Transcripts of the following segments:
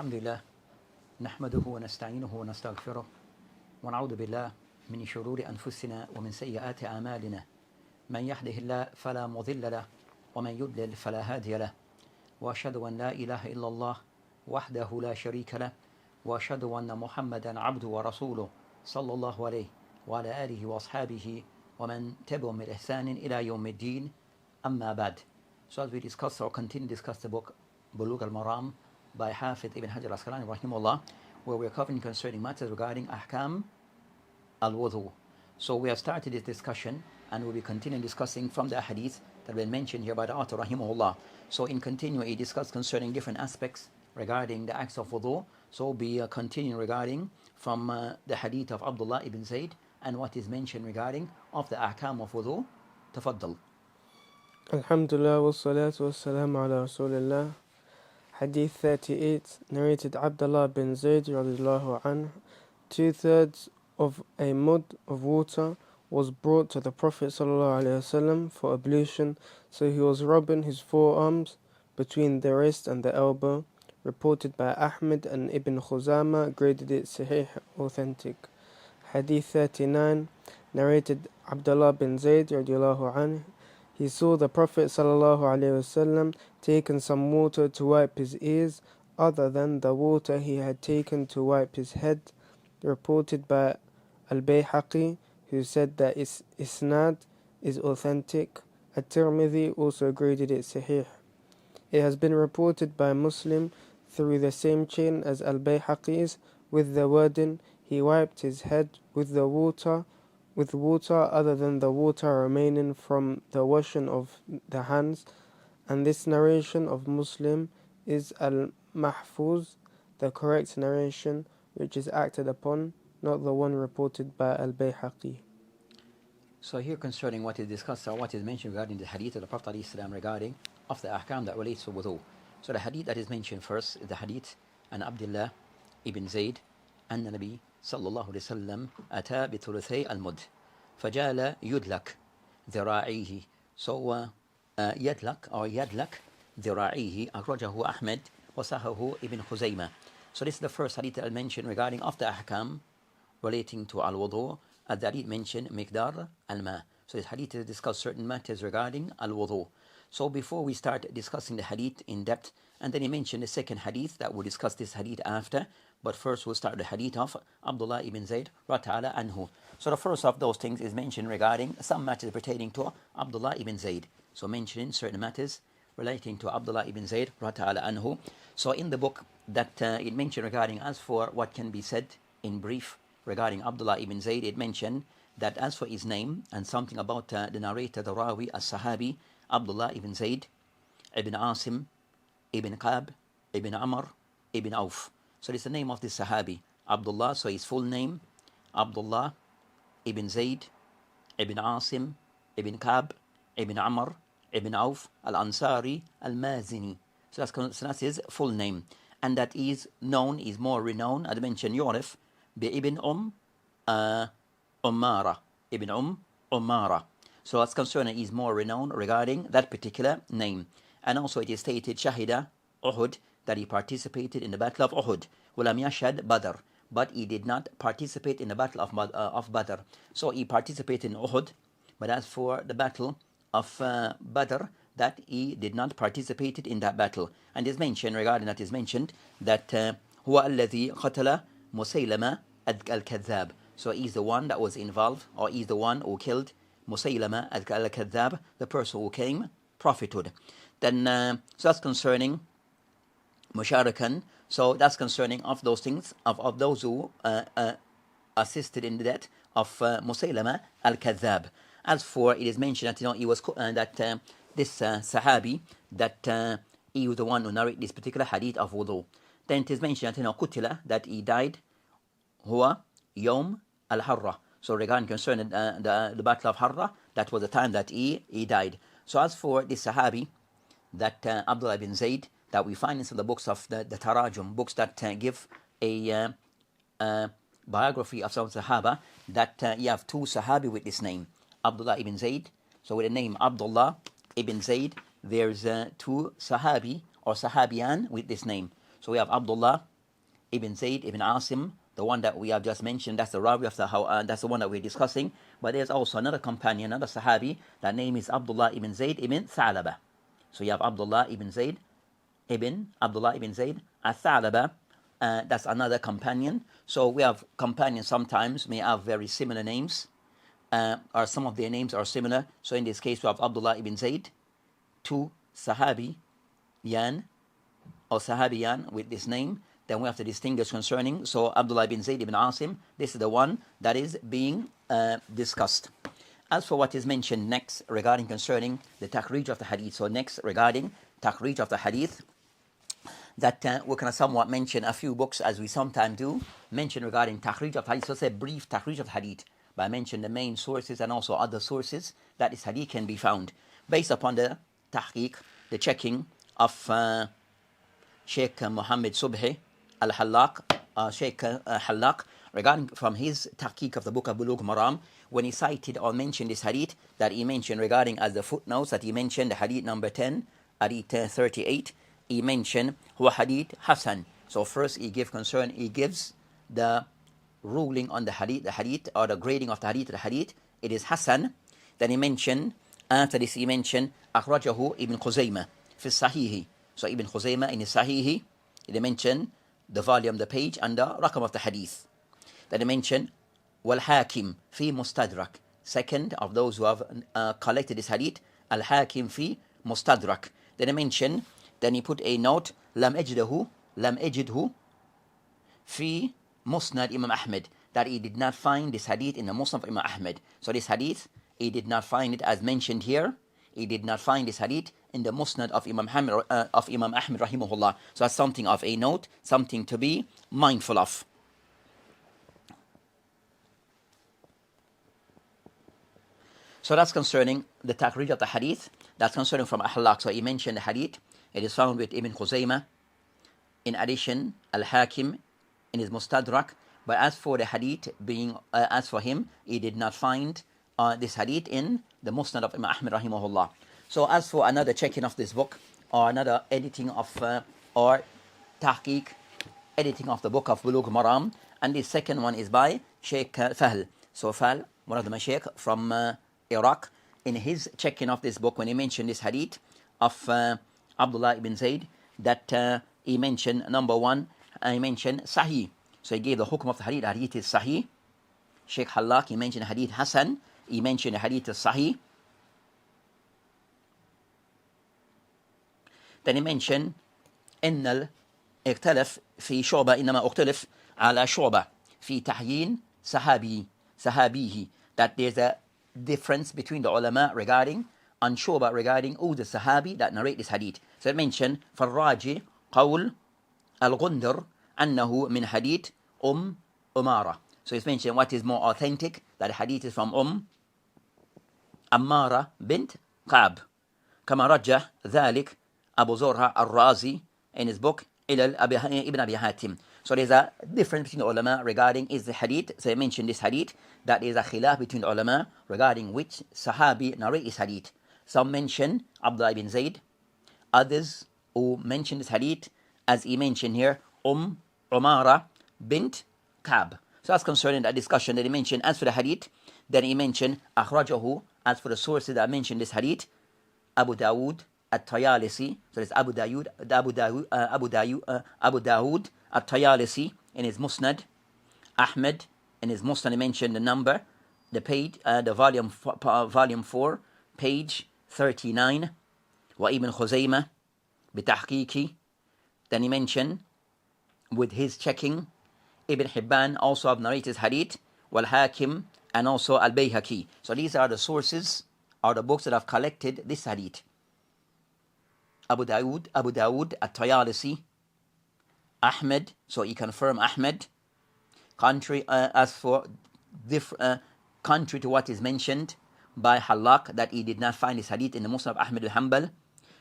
الحمد لله نحمده ونستعينه ونستغفره ونعوذ بالله من شرور أنفسنا ومن سيئات أعمالنا من يهده الله فلا مضل له ومن يضلل فلا هادي له وأشهد أن لا إله إلا الله وحده لا شريك له وأشهد أن محمدا عبده ورسوله صلى الله عليه وعلى آله وأصحابه ومن تبعهم بإحسان إلى يوم الدين أما بعد. So as we discuss or continue to discuss the book Bulugh al-Maram by Hafidh Ibn Hajar al-Asqalani rahimahullah, where we are covering concerning matters regarding Ahkam al-Wudu. So we have started this discussion and we'll be continuing discussing from the hadith that have been mentioned here by the author rahimahullah. So in continuing, he discussed concerning different aspects regarding the acts of wudu. So we'll be continuing regarding from the hadith of Abdullah ibn Zayd and what is mentioned regarding of the ahkam of wudu. Tafaddal. Alhamdulillah wa salatu wa salam ala Rasulillah. Hadith 38, narrated Abdullah bin Zayd radiallahu anhu. 2/3 of a mud of water was brought to the Prophet sallallahu alaihi wasallam for ablution, so he was rubbing his forearms between the wrist and the elbow. Reported by Ahmed and Ibn Khuzama, graded it Sahih, authentic. Hadith 39, narrated Abdullah bin Zayd radiallahu anhu. He saw the Prophet sallallahu alaihi wasallam taking some water to wipe his ears, other than the water he had taken to wipe his head. Reported by Al-Bayhaqi, who said that its isnad is authentic. At-Tirmidhi also graded it Sahih. It has been reported by Muslim through the same chain as Al-Bayhaqi's, with the wording, he wiped his head with water other than the water remaining from the washing of the hands. And this narration of Muslim is al-Mahfuz, the correct narration which is acted upon, not the one reported by Al-Bayhaqi. So here concerning what is discussed or what is mentioned regarding the hadith of the Prophet ﷺ regarding of the ahkam that relates to wudu. So the hadith that is mentioned first is the hadith an Abdullah ibn Zayd أن النبي صلى الله عليه وسلم أتى بثلثي المد فجعل يدلك ذراعيه. So يدلك or يدلك ذراعيه أخرجه أحمد وصححه ابن خزيمة. So this is the first hadith that I mentioned regarding of the ahkam relating to al-wudu. As the hadith mentioned مقدار الماء. So this hadith discuss certain matters regarding al-wudu. So before we start discussing the hadith in depth, and then he mentioned the second hadith that we'll discuss this hadith after, but first we'll start the hadith of Abdullah ibn Zayd radiyallahu anhu. So the first of those things is mentioned regarding some matters pertaining to Abdullah ibn Zayd. So mentioning certain matters relating to Abdullah ibn Zayd radiyallahu anhu. So in the book that it mentioned regarding as for what can be said in brief regarding Abdullah ibn Zayd, it mentioned that as for his name and something about the narrator, the Rawi, as-Sahabi, Abdullah ibn Zayd, ibn Asim, ibn Qab, ibn Amr, ibn Auf. So this is the name of this Sahabi, Abdullah. So his full name, Abdullah ibn Zayd, ibn Asim, ibn Qab, ibn Amr, ibn Auf, al-Ansari, al-Mazini. So that's his full name. And that is known, is more renowned, as I mentioned, Yorif, bi ibn Ummara, ibn Ummara. So that's concerning is more renowned regarding that particular name. And also it is stated Shahida Uhud, that he participated in the battle of Uhud. Walam yashhad Badr, but he did not participate in the battle of Badr. So he participated in Uhud, but as for the battle of Badr, that he did not participate in that battle. And is mentioned regarding that is mentioned that huwa alladhi qatala Musaylama al-Kadhab. So he's the one that was involved, or he's the one who killed Musaylama al-Kadhab, the person who came prophethood. Then so that's concerning Musharakan. So that's concerning of those things of those who assisted in the death of Musaylama al-Kadhab. As for it is mentioned that he was that this Sahabi that he was the one who narrated this particular hadith of wudu. Then it is mentioned that Kutila, that he died huwa Yawm al-Harra. So regarding concerning the battle of Harra, that was the time that he died. So as for this Sahabi, that Abdullah bin Zayd, that we find in some of the books of the Tarajum, books that give a biography of some Sahaba, that you have two Sahabi with this name, Abdullah ibn Zayd. So with the name Abdullah ibn Zayd, there's two Sahabi or Sahabiyan with this name. So we have Abdullah ibn Zayd ibn Asim, the one that we have just mentioned. That's the Rawi of that's the one that we're discussing. But there's also another companion, another Sahabi, that name is Abdullah ibn Zayd ibn Tha'laba. So you have Abdullah ibn Zayd al-Tha'laba. That's another companion. So we have companions sometimes may have very similar names, or some of their names are similar. So in this case, we have Abdullah ibn Zayd, two Sahabiyan or Sahabiyan with this name. Then we have to distinguish concerning. So Abdullah ibn Zayd ibn Asim, this is the one that is being discussed. As for what is mentioned next regarding concerning the takhrij of the hadith, so next regarding takhrij of the hadith, that we're going to somewhat mention a few books, as we sometimes do, mention regarding takhrij of hadith. So it's a brief takhrij of hadith, but I mentioned the main sources and also other sources that this hadith can be found, based upon the tahqiq, the checking of Sheikh Muhammad Subhi al-Hallaq, Sheikh Hallaq, regarding from his tahqiq of the book of Bulugh Maram, when he cited or mentioned this hadith that he mentioned regarding as the footnotes that he mentioned, the hadith number 10, hadith 38, he mentioned huwa hadith Hasan. So first he gives the ruling on the hadith or the grading of the hadith, it is Hasan. Then he mentioned, after this he mentioned akhrajahu Ibn Khuzaymah fi Sahihi. So Ibn Khuzaymah in his Sahihi, they mentioned the volume, the page, and the rakam of the hadith. Then he mentioned wal-Hakim fi Mustadrak. Second of those who have collected this hadith, al-Hakim fi Mustadrak. Then he mentioned, then he put a note, lam ejidhu fi Musnad Imam Ahmed, that he did not find this hadith in the Musnad of Imam Ahmed. So this hadith, he did not find it as mentioned here. He did not find this hadith in the Musnad of Imam Ahmed rahimahullah. So that's something of a note, something to be mindful of. So that's concerning the takhrij of the hadith. That's concerning from Ahlaq. So he mentioned the hadith. It is found with Ibn Khuzaymah. In addition, Al-Hakim in his Mustadrak. But as for the hadith being, as for him, he did not find this hadith in the Musnad of Imam Ahmed rahimahullah. So as for another checking of this book, or another editing of, or tahqiq, editing of the book of Bulugh Maram, and the second one is by Sheikh Fahl. So Fahl, one of the Mashaykh from Iraq, in his checking of this book, when he mentioned this hadith of Abdullah ibn Zayd, that he mentioned, number one, he mentioned Sahih. So he gave the hukm of the hadith, hadith is Sahih. Sheikh Hallaq, he mentioned hadith Hasan, he mentioned hadith is Sahih. Then he mentioned إن اختلف في شعبة إنما اختلف على شعبة في تحيين صحابيه, that there's a difference between the ulama regarding on Shu'bah regarding who the Sahabi that narrate this hadith. So it mentioned فالراجي قول الغندر أنه من حديث أمارة. So it's mentioned what is more authentic, that the hadith is from Ammara bint Qab, كما رجح ذلك Abu Zur'a al-Razi in his book Ibn Abi Hatim. So there's a difference between the ulama regarding is the hadith. So I mentioned this hadith, that there is a khilaf between the ulama regarding which Sahabi narrate this hadith. Some mention Abdullah ibn Zayd, others who mention this hadith as he mentioned here, Umara bint Ka'b. So that's concerning that discussion that he mentioned. As for the hadith, then he mentioned akhrajahu, as for the sources that mentioned this hadith, Abu Dawood at-Tayalisi. So it's Abu Dawood at-Tayalisi in his Musnad. Ahmed in his Musnad, he mentioned the number, the page, the volume 4, page 39. Wa Ibn Khuzaymah bitahqiqi. Then he mentioned with his checking, Ibn Hibban also have narrated hadith, wal Hakim, and also al-Bayhaqi. So these are the sources, are the books that have collected this hadith. Abu Dawood at-Tayalisi, Ahmed, so he confirmed Ahmed, contrary as for contrary to what is mentioned by Hallaq, that he did not find this hadith in the Musnad of Ahmed al-Hanbal,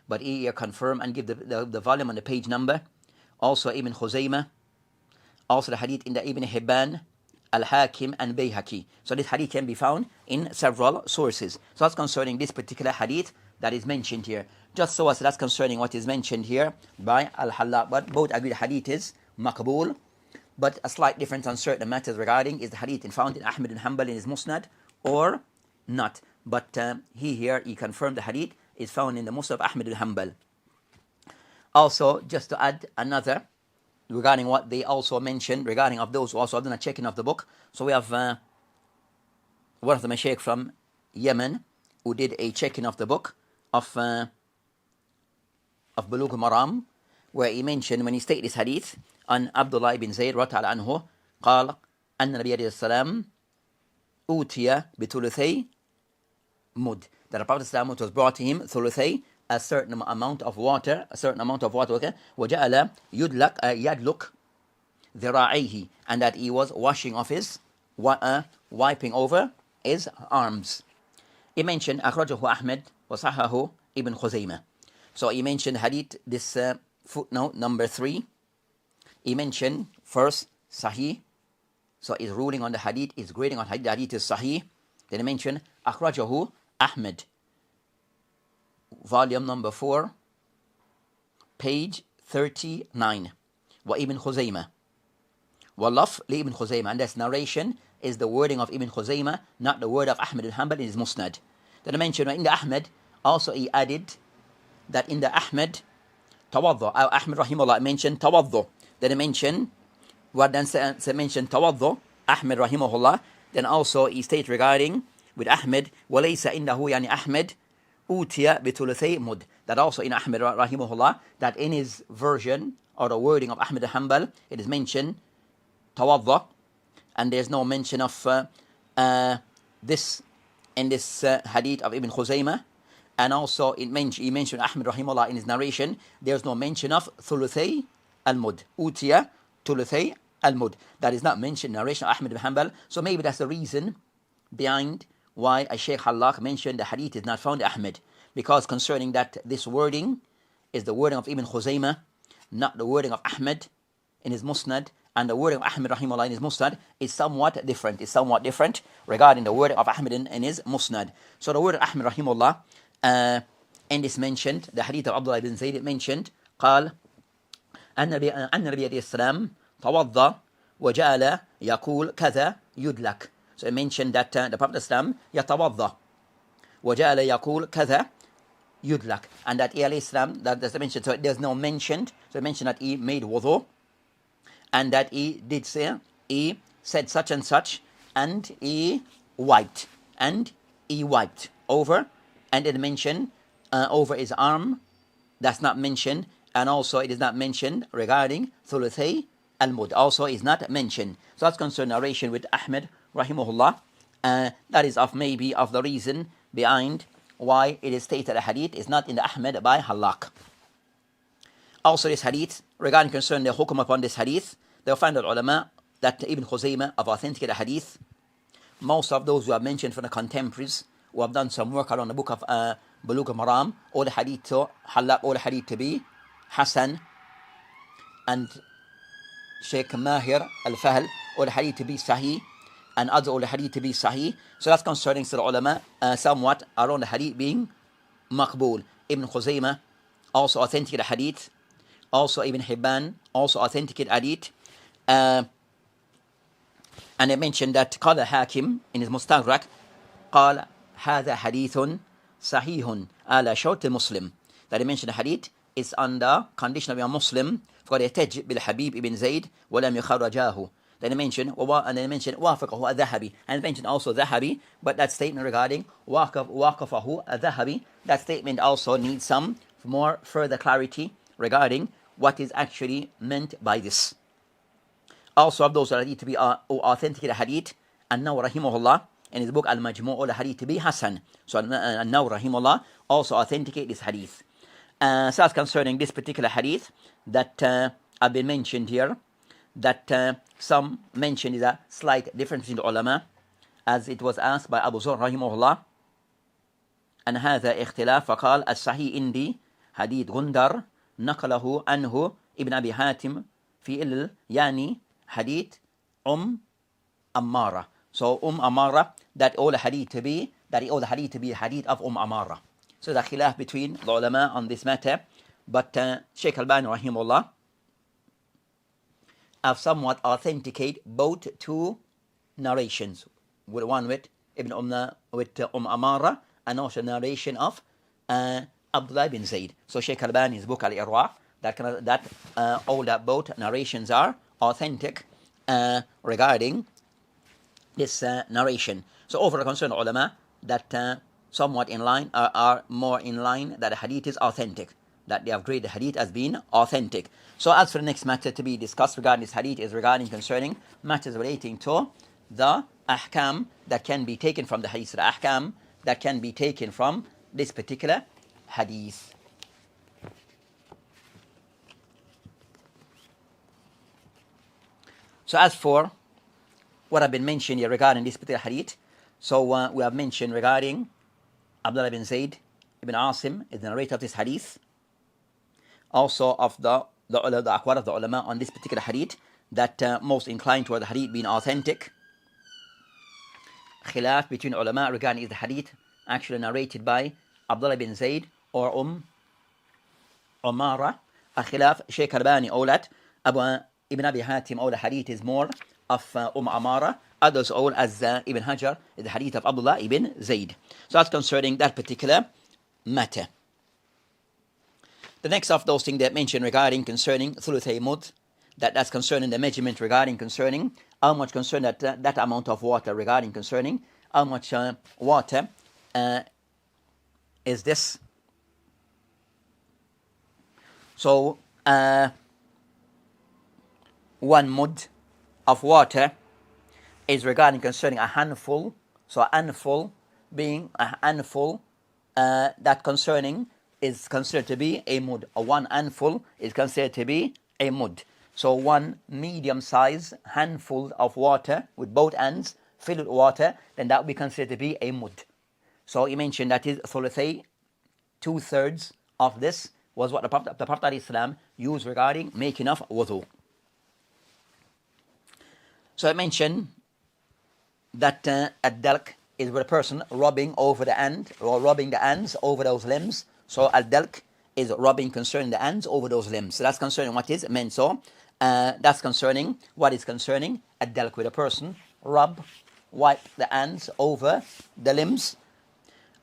but he confirmed and give the volume and the page number. Also Ibn Khuzaymah, also the hadith in the Ibn Hibban, Al-Hakim, and Bayhaqi. So this hadith can be found in several sources. So that's concerning this particular hadith that is mentioned here. Just so as that's concerning what is mentioned here by Al-Hallaq. But both agree the hadith is maqbool, but a slight difference on certain matters regarding is the hadith found in Ahmad and Hanbal in his Musnad or not. But he confirmed the hadith is found in the Musnad of Ahmad and Hanbal. Also, just to add another regarding what they also mentioned regarding of those who also have done a checking of the book. So we have one of the Mashaykh from Yemen who did a checking of the book of Bulugh al-Maram, where he mentioned when he stated this hadith on Abdullah ibn Zayd radiyallahu anhu قال أن النبي عليه السلام أوتي بثلثي mud, that the Prophet ﷺ was brought to him thuluthi, a certain amount of water, okay? وجعل يدلك ذراعيه, and that he was washing off his wiping over his arms. He mentioned أخرجه أحمد وصححه ابن خزيمة. So he mentioned hadith, this footnote number 3. He mentioned first Sahih, so his ruling on the hadith, his grading on hadith, the hadith is Sahih. Then he mentioned أخرجه Ahmed, volume number 4, page 39. وابن خزيمة واللفظ لابن خزيمة, and this narration is the wording of Ibn Khuzaymah, not the word of Ahmad al-Hanbal in his Musnad. Then I mentioned in the Ahmad, also he added that in the Ahmad, tawaddu, Ahmad rahimahullah mentioned tawaddu. Then I mentioned, what then mentioned tawaddu, Ahmad rahimahullah. Then also he stated regarding with Ahmad, walaysa innahu yani Ahmad utiya bithuluthi mud, that also in Ahmad rahimahullah, that in his version or the wording of Ahmad al-Hanbal, it is mentioned tawaddu, and there's no mention of this in this hadith of Ibn Khuzaymah. And also he mentioned Ahmad rahimahullah in his narration, there's no mention of thuluthi al-mud, utiya thuluthi al-mud, that is not mentioned in narration of Ahmad ibn Hanbal. So maybe that's the reason behind why Shaykh Hallaq mentioned the hadith is not found in Ahmad, because concerning that this wording is the wording of Ibn Khuzaymah, not the wording of Ahmad in his Musnad, and the wording of Ahmad rahimahullah in his Musnad is somewhat different regarding the wording of Ahmad in his Musnad. So the word of Ahmad rahimahullah in this mentioned, the hadith of Abdullah ibn Zayd mentioned, قال أن النبي عليه السلام توضأ وجعل يقول كذا يدلك. So it mentioned that the Prophet Islam يتوضأ وجعل يقول كذا يدلك, and that he alayhi salam, that's mentioned. So there's no mentioned. So it mentioned that he made wudu, and that he did say, he said such and such, and he wiped over, and it mentioned over his arm. That's not mentioned, and also it is not mentioned regarding thuluthi al-mud. Also is not mentioned. So that's concerned narration with Ahmad rahimahullah. That is maybe of the reason behind why it is stated a hadith is not in the Ahmad by Hallaq. Also this hadith, regarding concern the hukum upon this hadith, they'll find the ulama that Ibn Khuzaymah have authenticated a hadith. Most of those who have mentioned from the contemporaries who have done some work around the book of Bulugh al-Maram, all the hadith to Hallaq, all the hadith to be Hasan, and Sheikh Mahir al-Fahl, all the hadith to be Sahih, and other all the hadith to be Sahih. So that's concerning the ulama somewhat around the hadith being Maqbool. Ibn Khuzaymah also authenticated hadith. Also Ibn Hibban also authenticated hadith. And I mentioned that قال Hakim in his Mustadrak قال هذا حديث صحيح على شرط Muslim, that he mentioned the hadith is on the condition of a Muslim فقد يحتج بالحبيب ibn Zayd ولم يخرجاه. Then he mentioned وافقه الذهبي, and mentioned also Dhahabi, but that statement regarding وافقه الذهبي, that statement also needs some more further clarity regarding what is actually meant by this. Also of those that need to be authenticate hadith, An-Nawawi rahimahullah in his book Al-Majmu' all the hadith to be Hasan. So An-Nawawi rahimahullah also authenticate this hadith. So that's concerning this particular hadith that have been mentioned here, that some mention is a slight difference in the ulama, as it was asked by Abu Zur rahimahullah, and هذا اختلاف فقال الصحيح عندي حديث غندر نقله عنه ابن أبي حاتم في يعني hadith Ammara. So Ammara, that all the hadith to be hadith of Ammara. So the khilaf between the ulama on this matter, but Shaykh Al-Bani rahimahullah have somewhat authenticate both two narrations. One with Amara, and also narration of Abdullah ibn Zayd. So Shaykh Albani's book Al-Irwa, that all that both narrations are authentic regarding this narration. So overall concerned ulama that somewhat in line are more in line that the hadith is authentic, that they have graded the hadith as being authentic. So as for the next matter to be discussed regarding this hadith is regarding concerning matters relating to the ahkam that can be taken from the hadith, the ahkam that can be taken from this particular hadith. So as for what have been mentioned here regarding this particular hadith, so we have mentioned regarding Abdullah ibn Zayd ibn Asim is the narrator of this hadith, also of the aqwal of the ulama on this particular hadith, that most inclined toward the hadith being authentic. Khilaf between ulama regarding is the hadith actually narrated by Abdullah ibn Zayd or Umara. Khilaf, Shaykh Albani awlat, Abu Ibn Abi Hatim awla hadith is more of Amara, others all as Ibn Hajar is the hadith of Abdullah ibn Zayd. So that's concerning that particular matter. The next of those things that mentioned regarding concerning thuluthai mud, that's concerning the measurement regarding concerning how much concern that amount of water regarding concerning how much water is this. So 1 mud of water is regarding concerning a handful. So a handful being a handful that concerning is considered to be a mud. A 1 handful is considered to be a mud. So 1 medium-sized handful of water with both ends filled with water, then that would be considered to be a mud. So he mentioned that is thuluthai, 2/3 of this was what the Prophet ﷺ used regarding making of wudu. So I mentioned that ad-dalk is with a person rubbing over the end or rubbing the ends over those limbs. So ad-dalk is rubbing concerning the ends over those limbs. So that's concerning what is meant. So that's concerning what is concerning ad-dalk with a person wipe the ends over the limbs.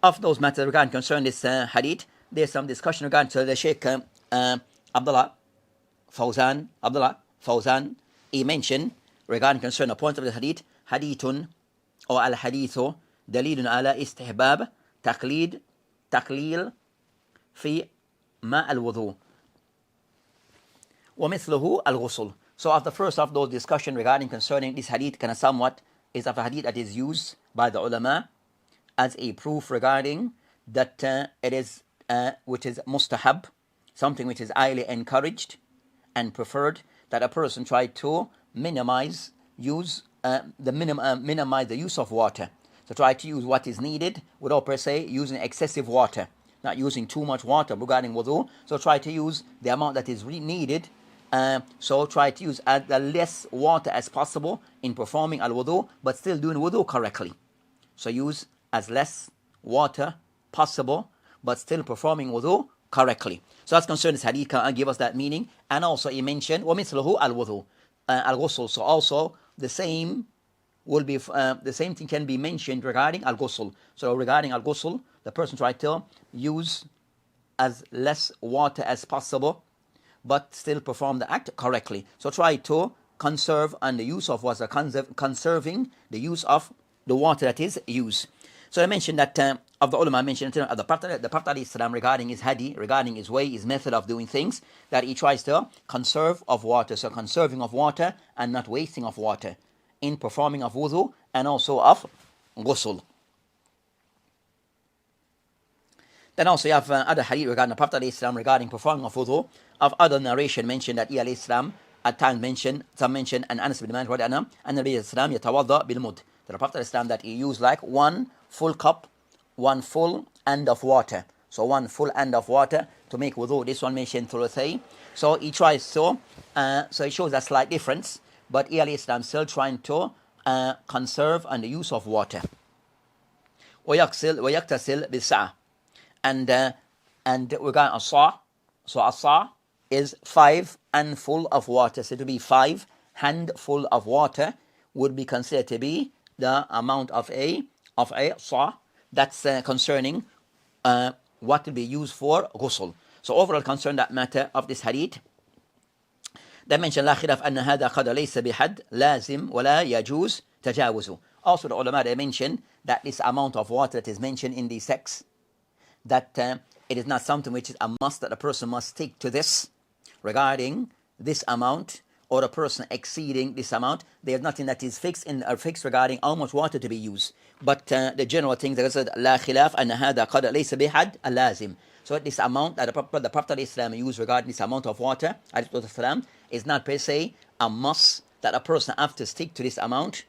Of those matters regarding concerning this hadith, there's some discussion regarding to the Sheikh Abdullah Fawzan. He mentioned regarding concerning a point of the hadith, hadithun or al-hadithu dalilun ala istihbab taqlil fi ma al-wudu wa mithluhu al-ghusl. So of the first of those discussion regarding concerning this hadith kind of somewhat is of a hadith that is used by the ulama as a proof regarding that it is which is mustahab, something which is highly encouraged and preferred, that a person try to minimize the use of water. So try to use what is needed without per se using excessive water, not using too much water regarding wudu. So try to use the amount that is needed. So try to use as less water as possible in performing al-wudu, but still doing wudu correctly. So use as less water possible, but still performing wudu correctly. So that's concerning this hadith can give us that meaning. And also he mentioned وَمِثْلُهُ al-wudu, al-ghusl. So also the same will be the same thing can be mentioned regarding al-ghusl. So regarding al-ghusl, the person try to use as less water as possible, but still perform the act correctly. So try to conserve and the use of water, conserving the use of the water that is used. So I mentioned that of the ulama mentioned the Prophet ﷺ regarding his hadi, regarding his way, his method of doing things, that he tries to conserve of water. So conserving of water and not wasting of water in performing of wudu and also of ghusl. Then also you have other hadith regarding the Prophet ﷺ regarding performing of wudu. Of other narration mentioned that he ﷺ at times mentioned, some mention, and Anas bin Malik and Nabi ﷺ yatawadda bil mud. The Prophet ﷺ that he used like 1 full cup, 1 full end of water. So 1 full end of water to make wudu. This one mentioned thuluthai. So he tries to, so it shows a slight difference. But he ﷺ still trying to conserve on the use of water. وَيَقْتَسِلْ بِالسَّعَةِ. And we got a saw. So a saw is 5 handful of water. So to be 5 handful of water would be considered to be the amount of a sa. That's concerning what will be used for ghusl. So overall concern that matter of this hadith, they mention لا خلاف أن هذا قد ليس بحد لازم ولا يجوز تجاوزه. Also the ulama, they mention that this amount of water that is mentioned in these texts, that it is not something which is a must, that a person must stick to this regarding this amount, or a person exceeding this amount. There's nothing that is fixed regarding how much water to be used. But the general thing that said لا خلاف أن هذا قد ليس بحد اللازم. So this amount that the Prophet ﷺ used regarding this amount of water ﷺ, is not per se a must that a person have to stick to this amount.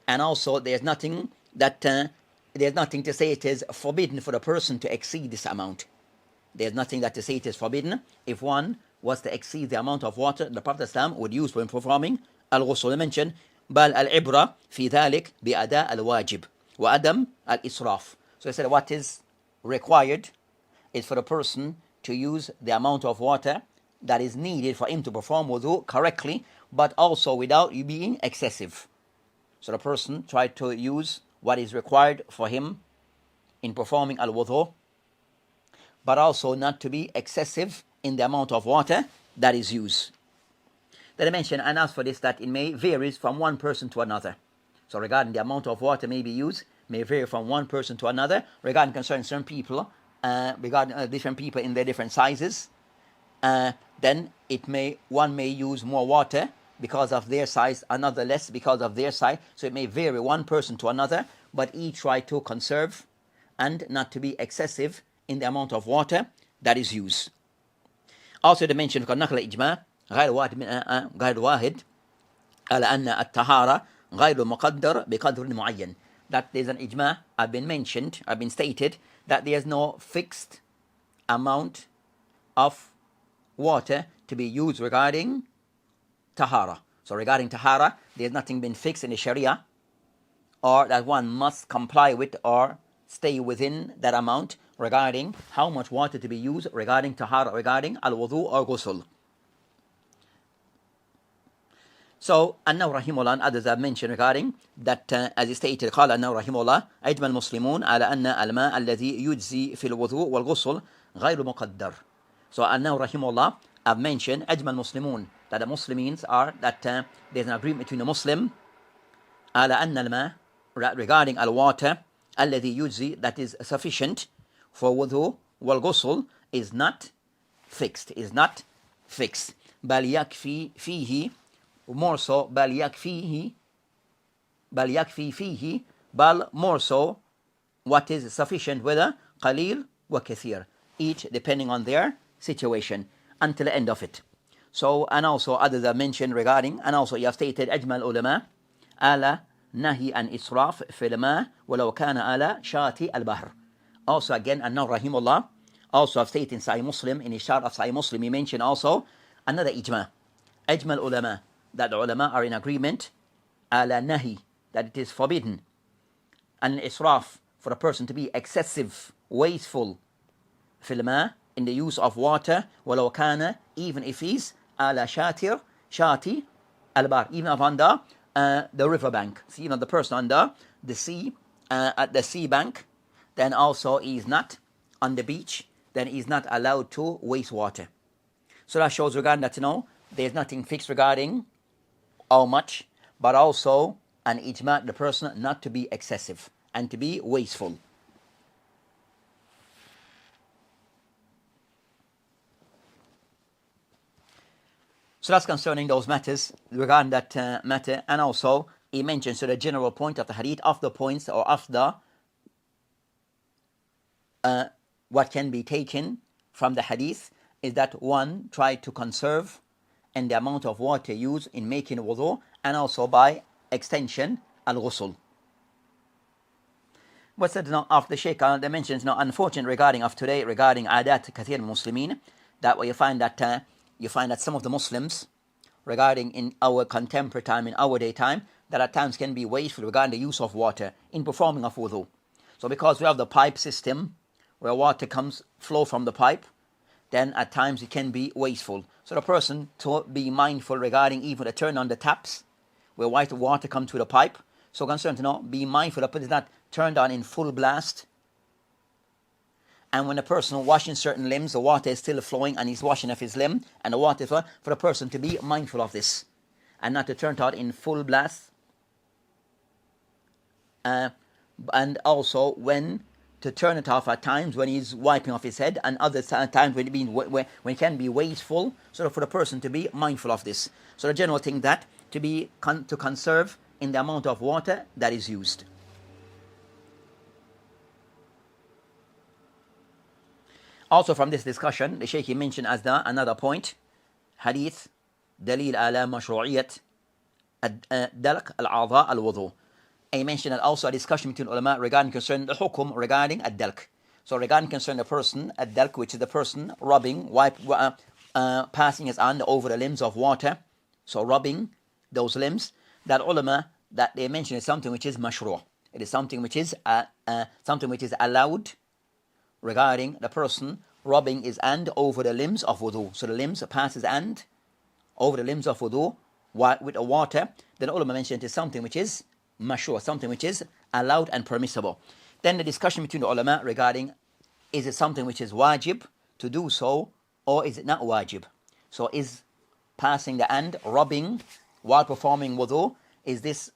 And also there's nothing to say it is forbidden for the person to exceed this amount. There's nothing that to say it is forbidden if one was to exceed the amount of water the Prophet ﷺ would use when performing al-ghusl. Mentioned بل العبرة في ذلك بأداء الواجب وعدم الإسراف. So he said what is required is for the person to use the amount of water that is needed for him to perform wudu correctly, but also without being excessive. So the person tried to use what is required for him in performing al-wudu, but also not to be excessive in the amount of water that is used. Then I mentioned, and as for this, that it may varies from one person to another. So regarding the amount of water may be used, may vary from one person to another, regarding concerning certain people, regarding different people in their different sizes. Then one may use more water because of their size, another less because of their size. So it may vary one person to another, but each try to conserve and not to be excessive in the amount of water that is used. Also they mentioned نقل إجماع غير واحد على أن الطهارة غير مقدر بقدر معين. That there's an ijma have been stated that there's no fixed amount of water to be used regarding tahara. So regarding tahara, there's nothing been fixed in the Sharia, or that one must comply with or stay within that amount regarding how much water to be used regarding tahara, regarding al-wudu or ghusl. So, أنه رحمه الله and others have mentioned regarding that, as he stated, قال أنه رحمه الله أجمع المسلمون على أن الماء الذي يجزي في الوضوء والغسل غير مقدر. So, أنه رحمه الله have mentioned أجمع المسلمون, that the Muslims are, that there's an agreement between the Muslim على أن الماء, regarding al-water الذي يجزي, that is sufficient for wudu والغسل, is not fixed. بل يكفي فيه, more so بل يكفي فيه, بل more so what is sufficient, whether قليل وكثير, each depending on their situation, until the end of it. So, and also others are mentioned regarding, and also you have stated أجمع العلماء على نهي عن إسراف في الماء ولو كان على شاطئ البحر. Also again, أنه رحمه الله also have stated in Sahih Muslim, in his chart of Sahih Muslim, he mentioned also another ijma, أجمع العلماء, that the ulama are in agreement على نهي, that it is forbidden, an israf, for a person to be excessive, wasteful, في الماء, in the use of water, ولو كان, even if he's على شاطئ البحر, even if under the river bank. So, the person under the sea, at the sea bank, then also he is not on the beach, then he is not allowed to waste water. So that shows regarding that, there's nothing fixed regarding how much, but also an ijma, the person not to be excessive and to be wasteful. So that's concerning those matters, regarding that matter. And also he mentions the general point of the hadith, of the points, or of the what can be taken from the hadith, is that one try to conserve in the amount of water used in making wudu, and also by extension al-ghusl. What's that of the Shaykh? They mentions unfortunate regarding of today, regarding adat kathir muslimin, that way you find that some of the Muslims, regarding in our contemporary time, in our day time, that at times can be wasteful regarding the use of water in performing of wudu. So because we have the pipe system where water flow from the pipe, then at times it can be wasteful. So the person to be mindful regarding even to turn on the taps where white water come to the pipe. So concerned to know, be mindful that it is not turned on in full blast. And when a person washing certain limbs, the water is still flowing and he's washing off his limb and the water is flowing, for the person to be mindful of this and not to turn it on in full blast. And also when to turn it off at times when he's wiping off his head, and other times when it can be wasteful, so for the person to be mindful of this. So the general thing that to conserve in the amount of water that is used. Also from this discussion, the Shaykh mentioned as another point, hadith, dalil ala mashru'iyyat dalq al-a'dha al-wudu. He mentioned that also a discussion between ulama regarding concern the hukum regarding ad-dalq. So regarding concern the person, ad-dalq, which is the person rubbing, passing his hand over the limbs of water. So rubbing those limbs, that ulama, that they mention is something which is mashru'. It is something which is allowed regarding the person rubbing his hand over the limbs of wudu. So the limbs pass his hand over the limbs of wudu with the water. Then ulama mentioned it is something which is mashru', something which is allowed and permissible. Then the discussion between the ulama regarding, is it something which is wajib to do so, or is it not wajib? So is passing the hand, rubbing while performing wudu, is this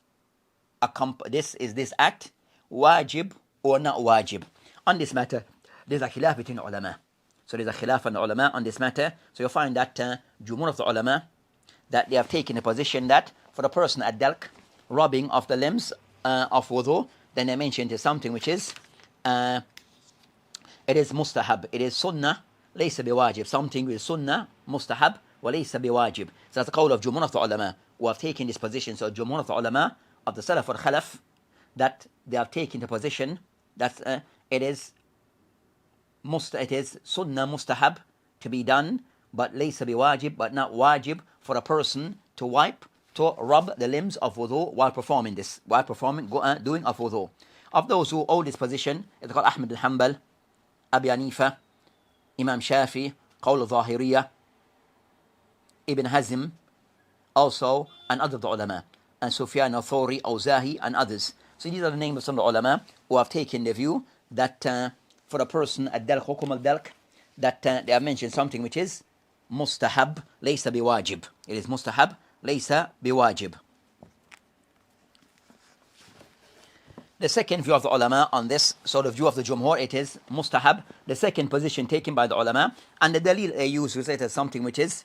act wajib or not wajib? On this matter, there's a khilaf between ulama. So there's a khilaf on the ulama on this matter. So you'll find that jumhur of the ulama, that they have taken a position that for the person at dalq, rubbing of the limbs of wudu, then they mentioned is something which is it is mustahab, it is sunnah, laysa biwajib, something which is sunnah, mustahab, wa laysa biwajib. So that's the call of jumhur of the ulama who have taken this position. So jumhur of the ulama of the salaf or khalaf, that they have taken the position that it is sunnah mustahab to be done, but laysa biwajib, but not wajib for a person to rub the limbs of wudu while performing doing of wudu. Of those who hold this position, it's called Ahmad al-Hanbal, Abi Hanifa, Imam Shafi, Qawl al-Zahiriyah, Ibn Hazm, also, and other the ulama, and Sufyan al-Thawri, Awzahi, and others. So these are the names of some of the ulama who have taken the view that for a person ad-dalq, hukum al-dalq, that they have mentioned something which is mustahab, laysa biwajib. It is mustahab, laysa biwajib. The second view of the ulama on this, so the view of the jumhur, it is mustahab. The second position taken by the ulama, and the dalil they use is something which is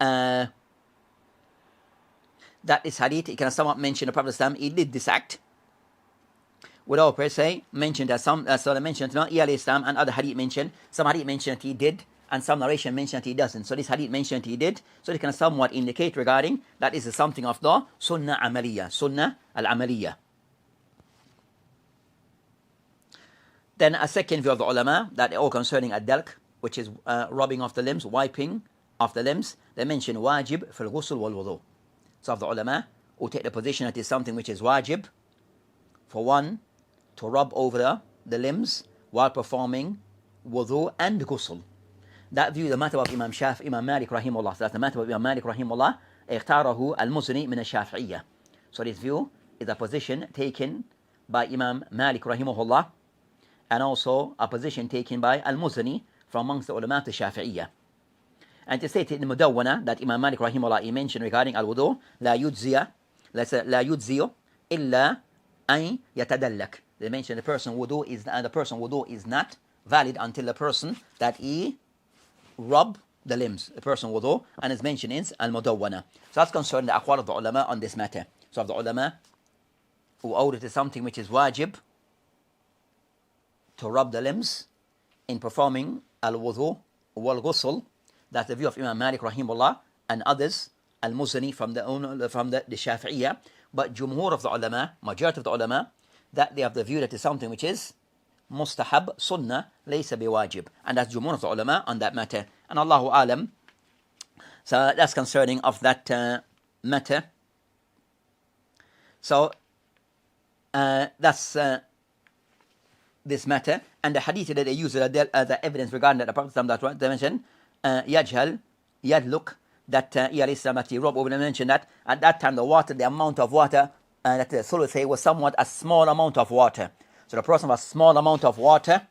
that is hadith. It can somewhat mention the Prophet Islam, he did this act without per se mentioned that some so they mentioned Islam, and other hadith mentioned, some hadith mentioned that he did, and some narration mentioned that he doesn't. So this hadith mentioned he did, so it can somewhat indicate regarding that is something of the sunnah amaliyah, sunnah al-amaliyah. Then a second view of the ulama, that all concerning ad-dalq, which is rubbing of the limbs, wiping of the limbs, they mention wajib fil ghusl wal wudu. So of the ulama who take the position that is something which is wajib for one to rub over the limbs while performing wudu and ghusl. That view, the matter of Imam Malik rahimahullah. That's the matter of Imam Malik rahimahullah. اختاره المزني من الشافعية. So this view is a position taken by Imam Malik rahimahullah, and also a position taken by al-Muzani from amongst the ulama of the Shafi'iyya. And to state in the Mudawwana that Imam Malik rahimahullah he mentioned regarding al-wudu, لا يجزي إلا أن يتدلك. They mentioned the person wudu is not valid until the person that he rub the limbs, the person wudu, and is mentioned in al-Mudawwana. So that's concerning the aqwal of the ulama on this matter. So of the ulama who owed it to something which is wajib to rub the limbs in performing al-wudu wal-ghusl, that's the view of Imam Malik rahimahullah and others, al-Muzani from the Shafi'iyya. But jumhur of the ulama, majority of the ulama, that they have the view that is something which is mustahab, sunnah, laysa biwajib. And that's jumhur of the ulama on that matter. And Allahu alam. So that's concerning of that matter. So that's this matter. And the hadith that they use as the evidence regarding that the Prophet that they mentioned, يجهل يدلك that that he robbed over and mentioned that at that time the amount of water that the thuluthi was somewhat a small amount of water. So the person has a small amount of water,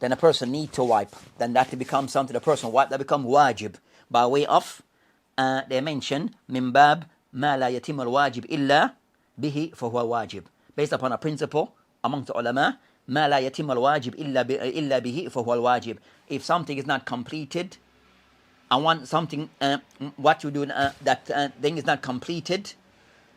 then the person need to wipe. Then that becomes something the person wipe, that becomes wajib. By way of, they mention, min bab ma la yatim al-wajib illa bihi fahuwa wajib. Based upon a principle among the ulama, ma la yatim al-wajib illa bihi fahuwa wajib. If something is not completed, and want something, what you do, that thing is not completed,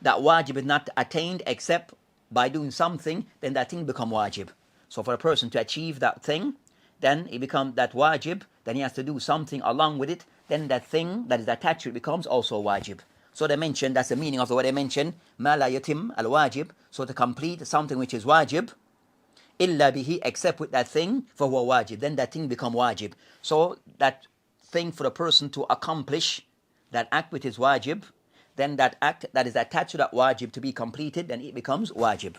that wajib is not attained except by doing something, then that thing become wajib. So for a person to achieve that thing, then it becomes that wajib, then he has to do something along with it, then that thing that is attached to it becomes also wajib. So they mention, that's the meaning of the word they mention, ma la yatim al wajib, so to complete something which is wajib, illa bihi, except with that thing, for huwa wajib, then that thing become wajib. So that thing for a person to accomplish that act which is wajib, then that act that is attached to that wajib to be completed, then it becomes wajib.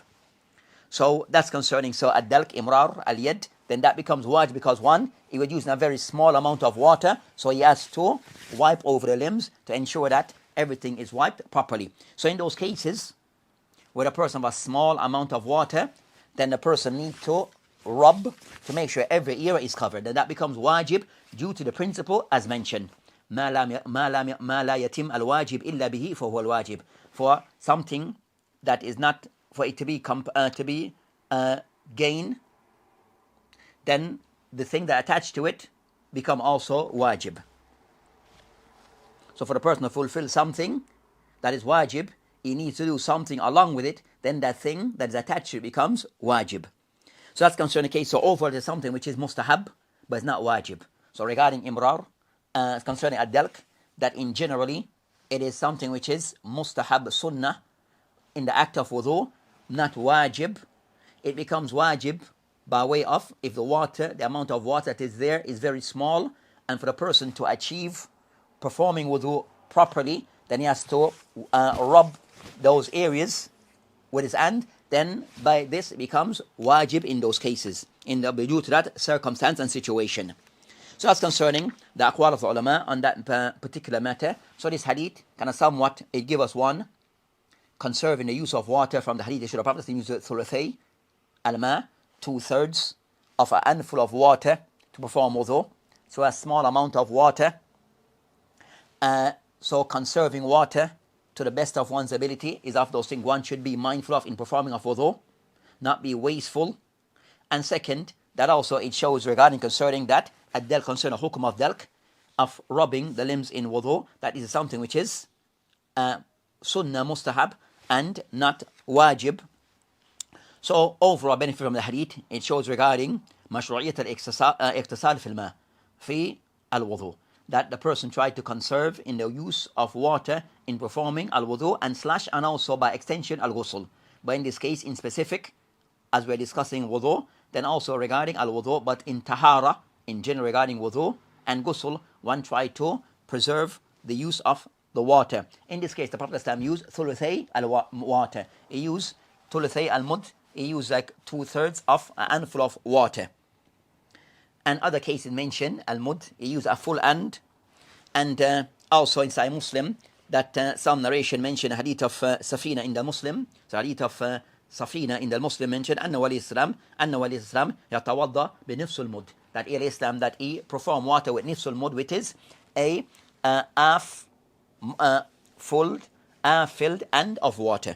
So that's concerning. So ad-dalk, imrar, al-yad, then that becomes wajib because one, he was using a very small amount of water, so he has to wipe over the limbs to ensure that everything is wiped properly. So in those cases where a person has a small amount of water, then the person needs to rub to make sure every area is covered. Then that becomes wajib due to the principle as mentioned. ما لا يتم الواجب إلا به فهو الواجب. For something that is not for it to be gain, then the thing that attached to it become also wajib. So for the person to fulfill something that is wajib, he needs to do something along with it, then that thing that is attached to it becomes wajib. So that's concerning the case. So overall there's something which is mustahab, but it's not wajib. So regarding imrar, concerning ad-dalk, that in generally it is something which is mustahab sunnah in the act of wudu, not wajib. It becomes wajib by way of if the amount of water that is there is very small, and for the person to achieve performing wudu properly, then he has to rub those areas with his hand. Then by this it becomes wajib in those cases, due to that circumstance and situation. So that's concerning the aqwal of the ulama on that particular matter. So this hadith kind of somewhat, it gives us one, conserving the use of water from the hadith. They should have practiced the use of thuluthi al-ma, 2/3 of a handful of water to perform wudu. So a small amount of water. So conserving water to the best of one's ability is of those things one should be mindful of in performing of wudu, not be wasteful. And second, that also it shows regarding concerning that ad-dalk, concerning the hukum of dalk, of rubbing the limbs in wudu, that is something which is sunnah mustahab and not wajib. So overall benefit from the hadith, it shows regarding mashru'iyyat al-iqtisal fil ma fi al-wudu, that the person tried to conserve in the use of water in performing al-wudu and also by extension al-ghusl. But in this case in specific, as we're discussing wudu, then also regarding al-wudu, but in tahara, in general regarding wudu and ghusl, one tried to preserve the use of the water. In this case, the Prophet used thuluthi al-water. He used thuluthi al-mud. He used like 2/3 of a handful of water. And other cases mentioned al-mud, he used a full hand. And also in Sahih Muslim, that some narration mentioned hadith of Safina in the Muslim. So hadith of Safina in the Muslim mentioned أن ولي الإسلام يتوضأ بنفس المد, that Islam that he perform water with nifsul mud, which is a half filled end of water.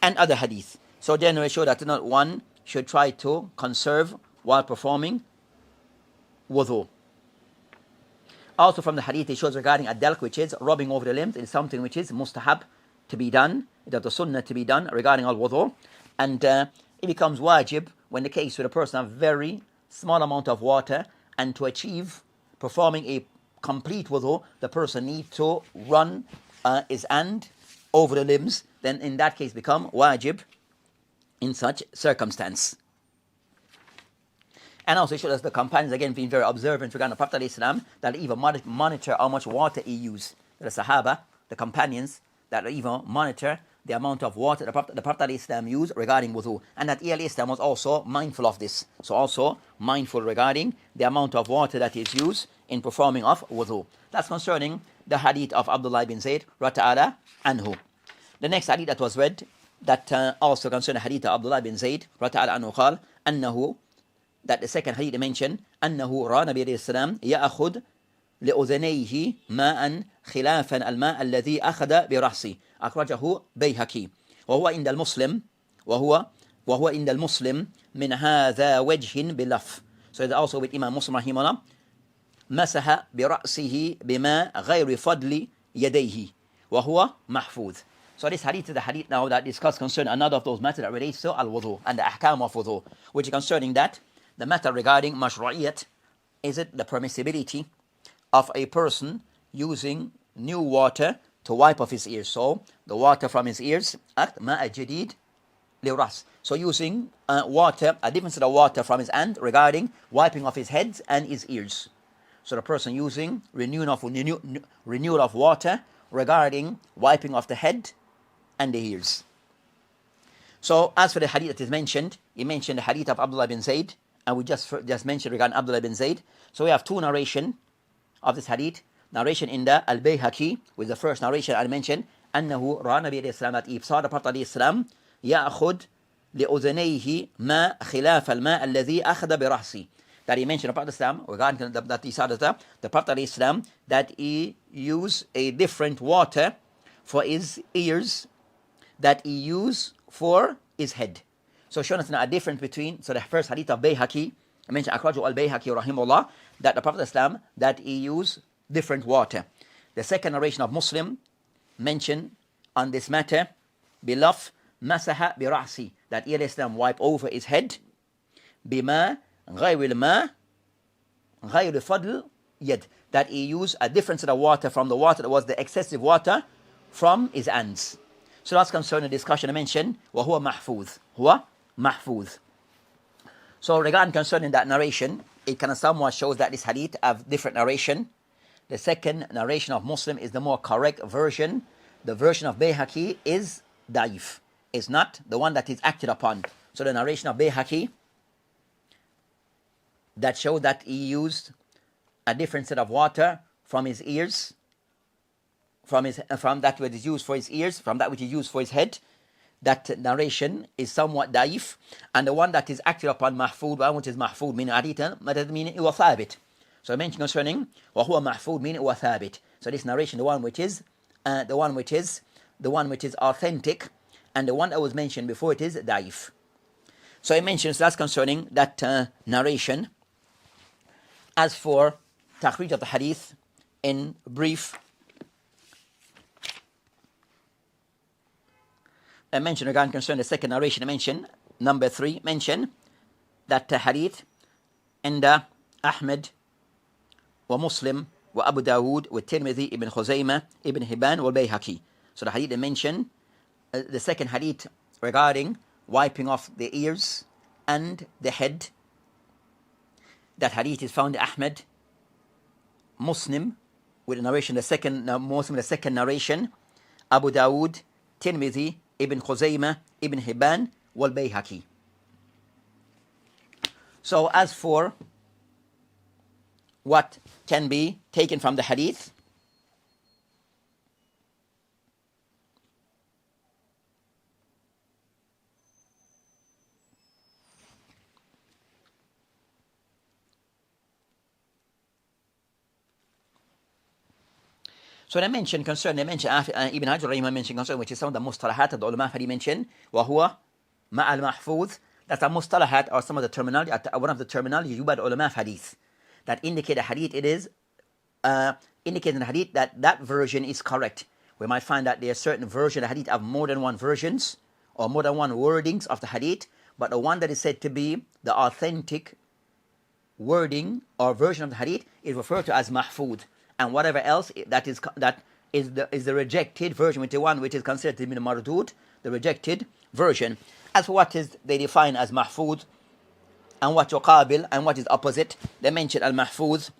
And other hadith. So generally show that not one should try to conserve while performing wudu. Also from the hadith it shows regarding ad-dalk, which is rubbing over the limbs, it is something which is mustahab to be done, it is the sunnah to be done regarding al-wudu. And it becomes wajib when the case where the person has very small amount of water, and to achieve performing a complete wudu, the person needs to run his hand over the limbs, then in that case become wajib in such circumstance. And also it shows us the companions again being very observant regarding the Prophet ﷺ, that even monitor how much water he used. The Sahaba, the companions, that even monitor the amount of water the Prophet ﷺ used regarding wudu. And that ﷺ was also mindful of this. So also mindful regarding the amount of water that is used in performing of wudu. That's concerning the hadith of Abdullah ibn Zayd radiyallahu anhu. The next hadith that was read, that also concerning the hadith of Abdullah ibn Zayd radiyallahu anhu قال أنه, that the second hadith mentioned أنه رأى النبي عليه السلام يأخذ لأذنيه ماء خلافا الماء الذي أخذ برأسه. أخرجه بيهقي وهو عند المسلم وهو عند المسلم من هذا وجه بلف. So it's also with Imam Muslim rahimahullah, مسح برأسه بما غير فضل يديه وهو محفوظ. So this hadith is the hadith now that discuss concerning another of those matters that relates to al-wudu and the ahkam of wudu, which is concerning that the matter regarding mashru'iyat, is it the permissibility of a person using new water to wipe off his ears. So the water from his ears, ماء جديد للرأس. So using water, a different set of water from his hand regarding wiping off his head and his ears. So the person using renewal of water regarding wiping off the head and the ears. So as for the hadith that is mentioned, he mentioned the hadith of Abdullah bin Zayd, and we just mentioned regarding Abdullah bin Zayd. So we have two narration of this hadith. Narration in the Al-Bayhaqi, with the first narration I mentioned, أنه رأى النبي عليه السلام, that he saw the Prophet عليه السلام يأخذ لأذنيه ما خلاف الماء الذي أخذ برأسه. That he mentioned the Prophet Islam, regarding that he saw the Prophet Islam, that he used a different water for his ears that he used for his head. So showing us now a difference between, so the first hadith of Bayhaqi, I mentioned Akraju al-Bayhaqi rahimahullah, that the Prophet Islam, that he used different water. The second narration of Muslim mentioned on this matter, bilaf masaha birasi, that he Islam wipe over his head, bima غير الماء غير فضل يد, that he used a different set of water from the water that was the excessive water from his hands. So that's concerning the discussion I mentioned, وهو محفوظ, هو محفوظ. So regarding concerning that narration, it kind of somewhat shows that this hadith have different narration. The second narration of Muslim is the more correct version. The version of Bayhaqi is daif. It's not the one that is acted upon. So the narration of Bayhaqi that showed that he used a different set of water from his ears, from that which is used for his ears, from that which is used for his head. That narration is somewhat daif, and the one that is acted upon mahfud, one which is mahfud meaning hadith, meaning it was thabit. So I mentioned concerning وهو mahfud meaning it was thabit. So this narration, the one which is authentic, and the one that was mentioned before, it is daif. So I mentioned, so that's concerning that narration. As for takhrij of the hadith, in brief, I mentioned regarding concerning the second narration, I mentioned number 3, mentioned that hadith in the Ahmed wa Muslim wa Abu Dawood wa Tirmidhi ibn Khuzaymah ibn Hibban wa Bayhaqi. So the hadith I mentioned, the second hadith regarding wiping off the ears and the head, that hadith is found in Ahmed, Muslim with the narration, the second narration, Abu Dawood, Tirmidhi, Ibn Khuzaymah, Ibn Hibban, wal Bayhaqi. So as for what can be taken from the hadith, so I mentioned Ibn Hajar Rahimah mentioned concerning, which is some of the mustalahat of the ulama had mentioned, وهو مع المحفوظ, that's a mustalahat, or some of the terminology, one of the terminology used by the ulama of hadith, that indicate a hadith, it is indicating the hadith that version is correct. We might find that there are certain versions of the hadith have more than one versions, or more than one wordings of the hadith, but the one that is said to be the authentic wording or version of the hadith is referred to as mahfud. And whatever else that is the rejected version, which is the one which is considered to be the mardud, the rejected version. As for what is they define as mahfud, and what yuqabil, and what is opposite, they mention al-mahfuz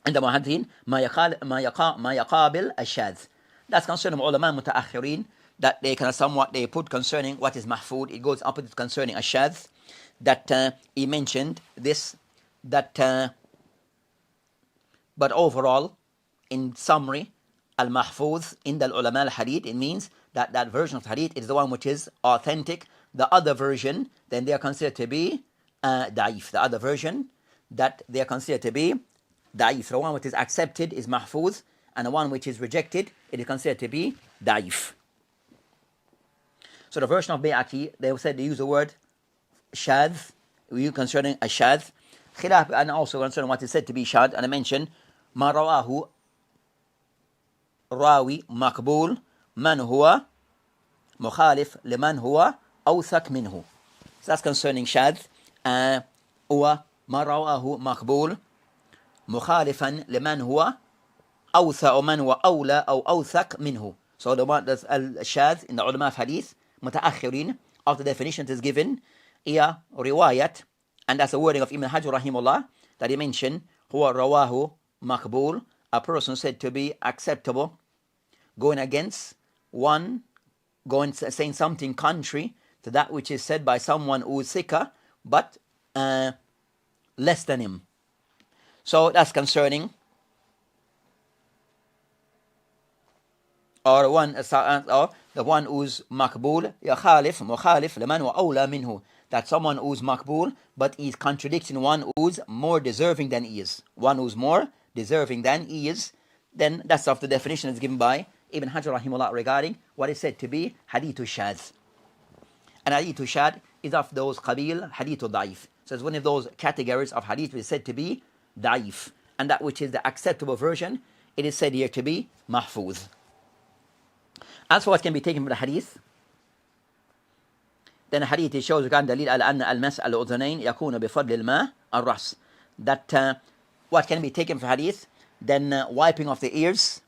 and the muhaddithin ma yaqabil al-shadh. That's concerning ulama mutaakhirin, that they kind of they put concerning what is mahfud, it goes opposite concerning al-shadh, that he mentioned this, that But overall, in summary, al-mahfuz in the ulama al-hadith, it means that that version of hadith is the one which is authentic. The other version, then they are considered to be da'if. The other version that they are considered to be da'if. The one which is accepted is mahfuz, and the one which is rejected, it is considered to be da'if. So the version of Bayhaqi, they said they use the word shadh, concerning a shadh. Khilaf, and also concerning what is said to be shadh, and I mentioned ma rawahu rawi maqbul man huwa mukhalif liman huwa awthaq minhu. So that's concerning shadh. Huwa ma rawahu maqbul mukhalifan liman huwa awthaq man huwa awla aw awthaq minhu. So the one that's al-shadh in the ulama of hadith, mutaakhirin, after the definition is given, iya riwayat, and that's the wording of Ibn Hajar rahimullah, that he mentioned, huwa rawahu maqbul, a person said to be acceptable, going against one, saying something contrary to that which is said by someone who is sikah, but less than him. So that's concerning, or the one who's makbul, yakhalif, mukhalif, liman wa awla minhu. That someone who's makbul, but is contradicting one who's more deserving than he is. One who's more deserving than he is. Then that's of the definition that's given by Ibn Hajar rahimullah regarding what is said to be hadithu shadh. And hadithu shadh is of those qabil hadithu da'if. So it's one of those categories of hadith which is said to be da'if. And that which is the acceptable version, it is said here to be mahfuz. As for what can be taken from the hadith, then the hadith it shows regarding dalil ala anna al-mas al-udhunayn yakuna bifadl al-ma al-ras. That what can be taken from hadith, then wiping of the ears,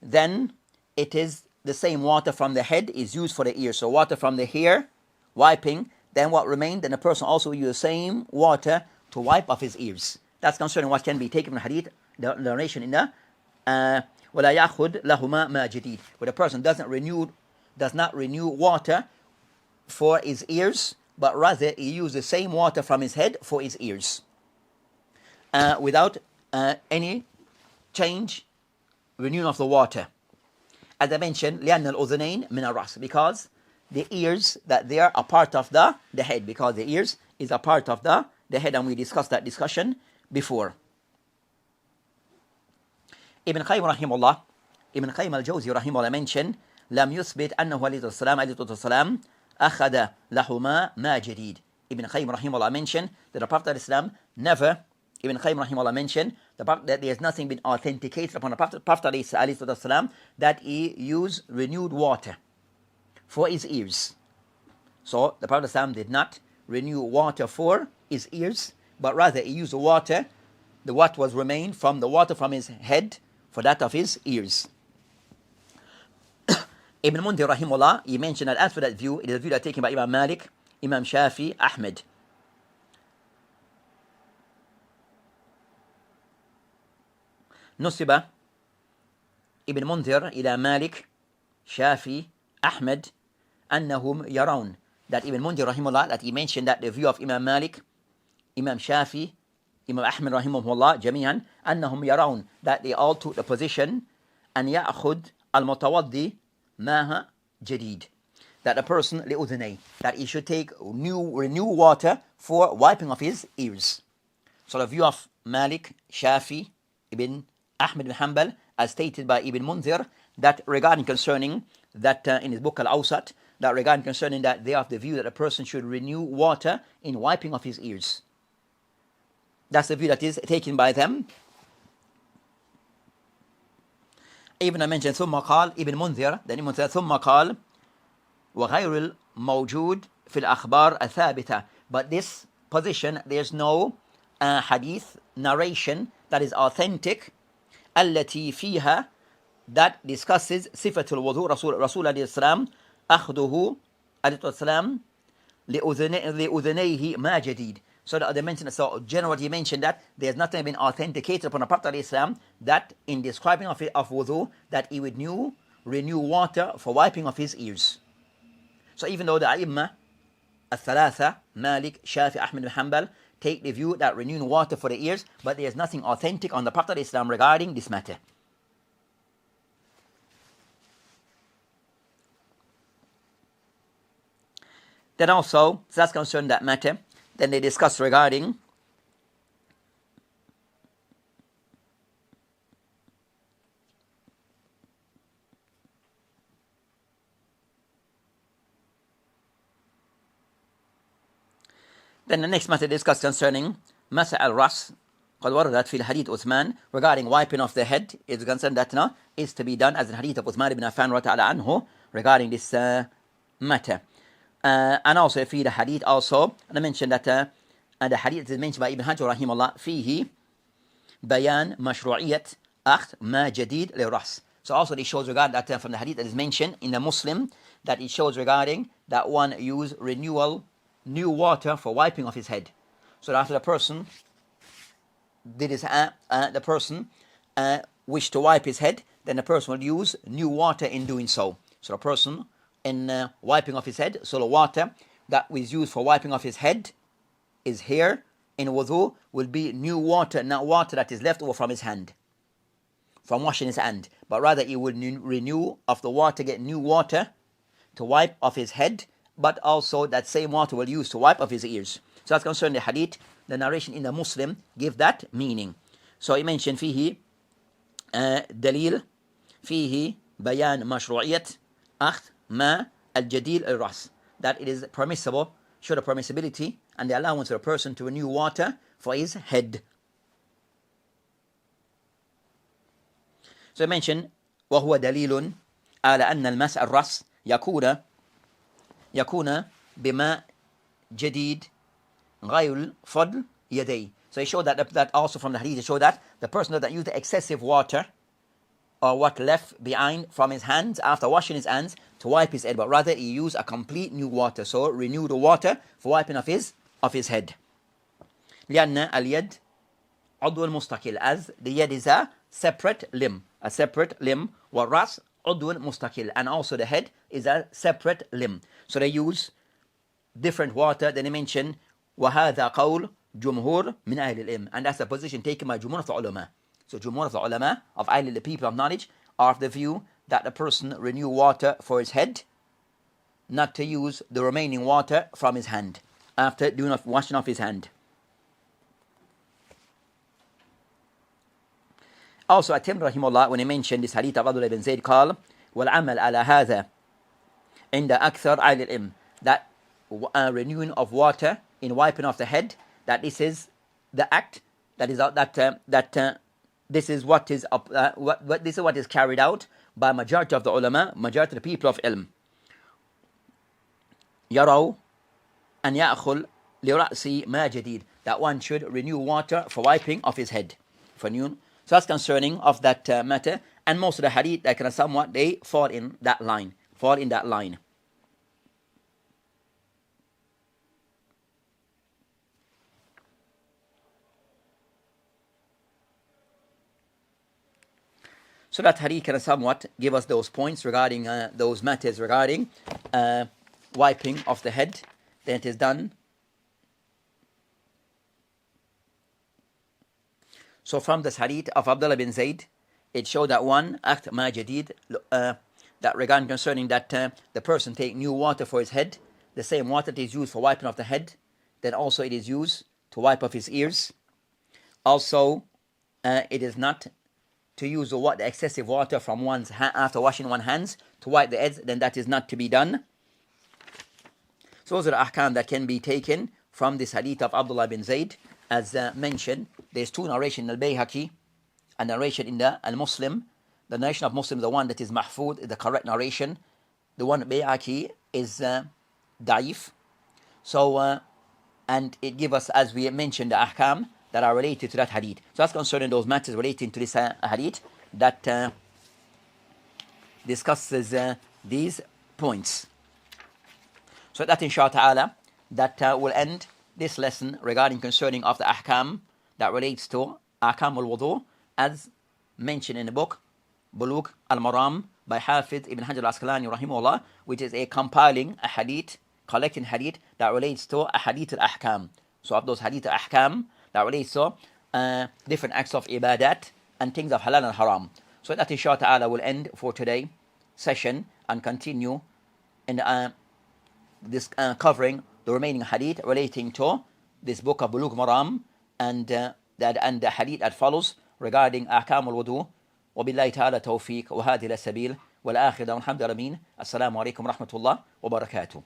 then it is the same water from the head is used for the ears. So water from the hair, wiping, then what remained, then the person also use the same water to wipe off his ears. That's concerning what can be taken from the hadith, the narration in the وَلَا يَأْخُذْ لَهُمَا مَا جَدِيدٍ, where the person does not renew water for his ears, but rather he uses the same water from his head for his ears, without any change, renewing of the water. As I mentioned, لِأَنَّ الْأُذُنَيْنِ مِنَ الرَّأْسِ, because the ears, that they are a part of the head, because the ears is a part of the head, and we discussed that discussion before. Ibn Qayyim rahimahullah, Ibn Qayyim al-Jawzi rahimahullah mentioned, لم يثبت أنه عليه الصلاة أخذ لهما ما جديد. Ibn Qayyim rahimahullah mentioned that the Prophet ﷺ never, Ibn Qayyim rahimahullah mentioned that there has nothing been authenticated upon the Prophet ﷺ that he used renewed water for his ears. So the Prophet ﷺ did not renew water for his ears, but rather he used the water, what was remained from the water from his head, for that of his ears. Ibn Mundhir rahimullah, he mentioned that as for that view, it is a view that taken by Imam Malik, Imam Shafi, Ahmed. نسب ابن منذر إلى مالك شافي أحمد أنهم يرون, that Ibn Mundhir rahimullah, that he mentioned that the view of Imam Malik, Imam Shafi, Imam Ahmed rahimahullah جميعا أنهم يرون, that they all took the position أن يأخذ المتوضي ماء جديد, that a person لأذنيه, that he should take renew water for wiping of his ears. So the view of Malik, Shafi, Ibn Ahmed bin Hanbal, as stated by Ibn Mundhir, that regarding concerning that in his book Al-Awsat, that regarding concerning that they have the view that a person should renew water in wiping of his ears. That's the view that is taken by them. Even I mentioned ثم قال Ibn Mundhir, then Ibn Mundhir ثم قال وغير الموجود في الأخبار الثابتة. But this position, there's no hadith narration that is authentic التي فيها, that discusses صفة الوضوء رسول عليه السلام أخذه عليه السلام لأذنيه ما جديد. So they mentioned, so generally he mentioned that there's nothing been authenticated upon the Prophet ﷺ that in describing of wudu, that he would renew water for wiping of his ears. So even though the A'imma al-Thalatha, Malik, Shafi, Ahmed bin Hanbal, take the view that renewing water for the ears, but there is nothing authentic on the Prophet of Islam regarding this matter. Then also, so that's concerned that matter. Then they discuss regarding then the next matter discussed concerning Masa al-Ras قد وردت في الحديث عثمان regarding wiping off the head is concerned that is to be done as the hadith of Uthman ibn Affan anhu regarding this matter. And also في the hadith also, and I mentioned that the hadith is mentioned by Ibn Hajar rahimahullah فيه بيان مشروعية أخذ ما جديد للرأس. So also it shows regarding that from the hadith that is mentioned in the Muslim, that it shows regarding that one use new water for wiping off his head. So that after the person did his, the person wished to wipe his head, then the person will use new water in doing so. So the person in wiping off his head, so the water that was used for wiping off his head is here in wudu will be new water, not water that is left over from his hand, from washing his hand, but rather he will renew of the water, get new water to wipe off his head, but also that same water will use to wipe off his ears. So that's concerning the hadith. The narration in the Muslim give that meaning. So he mentioned فيه دليل فيه بيان مشروعية أخذ ما الجديد الرأس, that it is permissible, show the permissibility and the allowance of a person to renew water for his head. So he mentioned وهو دليل على أن المسح الرأس يكون بماء جديد غير فضل يديه. So he showed that also from the hadith, he showed that the person that used the excessive water or what left behind from his hands after washing his hands to wipe his head, but rather he used a complete new water, so renew the water for wiping of his head. لأن اليد عضو مستقل, as the yad is a separate limb, والرأس عضو مستقل, and also the head is a separate limb. So they use different water. Then they mention وهذا قول جمهور من أهل العلم, and that's the position taken by جمهور of the ulama. So جمهور of the ulama of the people of knowledge are of the view that the person renew water for his head, not to use the remaining water from his hand after doing washing off his hand. Also At-Tirmidhi rahimahullah, when he mentioned this hadith of Abdullah ibn Zayd, قال والعمل على هذا عند أكثر أهل العلم, that renewing of water in wiping off the head, that this is the act, that is this is what is this is what is carried out by majority of the ulama, majority of the people of ilm. يروا أن يأخذ لرأسي ما جديد, that one should renew water for wiping off his head. For new. So that's concerning of that matter, and most of the hadith that can somewhat they fall in that line. So that hadith can somewhat give us those points regarding those matters regarding wiping of the head. Then it is done. So from this hadith of Abdullah bin Zayd, it showed that one act ma jadid, that regarding concerning that the person take new water for his head, the same water that is used for wiping off the head, then also it is used to wipe off his ears. Also, it is not to use the excessive water from one's after washing one's hands to wipe the heads, then that is not to be done. So those are the ahkam that can be taken from this hadith of Abdullah bin Zayd. As mentioned, there's two narrations in al-Bayhaqi, a narration in the al-Muslim. The narration of Muslim, the one that is mahfud, the correct narration. The one Bayhaqi is da'if. So, and it gives us, as we mentioned, the ahkam that are related to that hadith. So that's concerning those matters relating to this hadith that discusses these points. So that inshallah ta'ala, that will end this lesson regarding concerning of the ahkam that relates to ahkam al-wudu, as mentioned in the book Bulugh al-Maram by Hafidh Ibn Hajar al-Asqalani rahimahullah, which is a compiling a hadith, collecting hadith that relates to a hadith al-ahkam. So of those hadith ahkam that relates to different acts of ibadat and things of halal and haram. So that inshallah ta'ala will end for today session and continue in this covering the remaining hadith relating to this book of Bulugh Maram and the hadith that follows regarding ahkam al-wudu. وبالله تعالى توفيق وهذه السبيل والآخر والحمد لله. السلام عليكم ورحمة الله وبركاته.